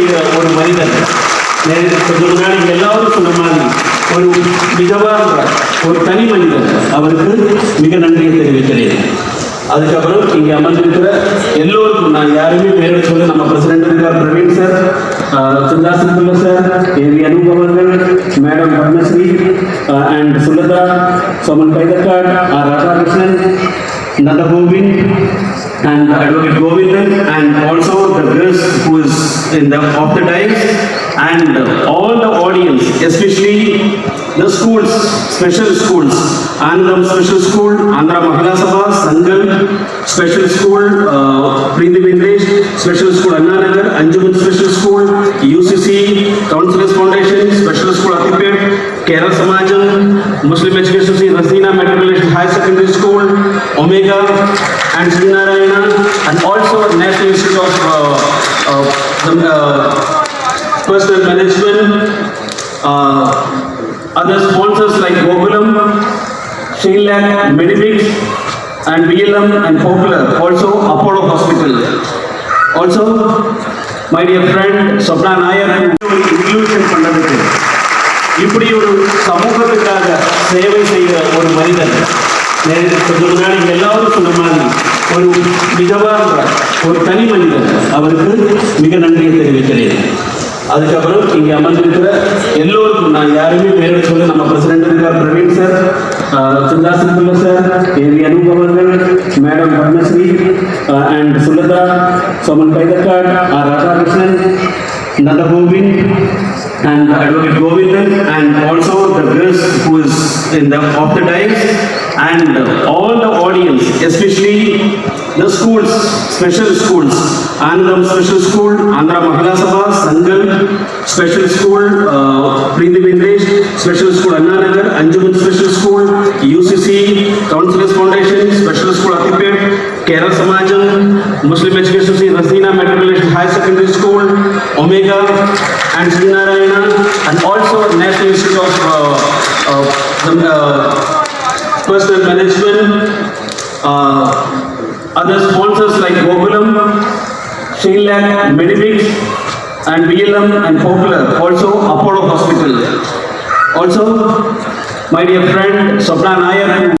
செய்கிற ஒரு மனிதன். கொஞ்சம் முன்னாடி எல்லாரும் சொன்ன மாதிரி ஒரு மிகவாக ஒரு தனி மனிதன், அவருக்கு மிக நன்றியை தெரிவிக்கிறேன். அதுக்கப்புறம் இங்கே அமர்ந்திருக்கிற எல்லோருக்கும் நான் யாருமே பேரை சொல்ல, நம்ம பிரசிடென்ட் இருக்கார் பிரவீன் சார், சுந்தாசிங்குள்ள சார், ஏவி அனூப் அவர்கள், madam Padmashri and Sulatha, Soman Kaithakkad, R Radhakrishnan, Nanda Govind and Advocate Govindan, and also the guest who is in the of the dais, and all the audience, especially the schools, special schools, Andhra Special School, Andhra Mahila Sabha, Sangal Special School, Preeti Vendresh Special School, Anna Nagar, Anjuman Special School, UCC, Councillors Foundation Special School, Atipet, Kerala Samajam, Muslim Education Society, Rasina Matriculation High Secondary School, Omega, and Srinarayana, and also National Institute of Personal Management, other sponsors like Gokulam, Sheilac, Medivix, and BLM and Popular, also Apollo Hospital. Also, my dear friend Swapna Nair, inclusion பண்ணதுக்கு இப்படி ஒரு சமூகத்துக்காக சேவை செய்கிற ஒரு மனிதன். கொஞ்சம் முன்னாடி எல்லாரும் சொன்ன மாதிரி ஒரு மிகவாக ஒரு தனி மனிதன், அவருக்கு மிக நன்றியை தெரிவிக்கிறேன். அதுக்கப்புறம் இங்கே அமர்ந்திருக்கிற எல்லோருக்கும் நான் யாருமே பேரை சொல்ல, நம்ம பிரசிடென்ட் இருக்கார் பிரவீன் சார், சுந்தாசிங்குள்ள சார், ஏவி அனூப் அவர்கள், madam Padmashri and Sulatha, Soman Kaithakkad, R Radhakrishnan, Nanda Govind and Advocate Govindan, and also the guest who is in the of the dais, and all the audience, especially the schools, special schools, Andhra Special School, Andhra Mahila Sabha, Sangal Special School, Preeti Vendresh Special School, Anna Nagar, Anjuman Special School, UCC, Councillors Foundation Special School, Atipet, Kerala Samajam, Muslim Education Society, Rasina Matriculation High Secondary School, Omega, and Srinarayana, and also National Institute of Personal Management, other sponsors like Gokulam, Sheilac, Medivix, and BLM and Popular, also Apollo Hospital. Also, my dear friend Swapna Nair.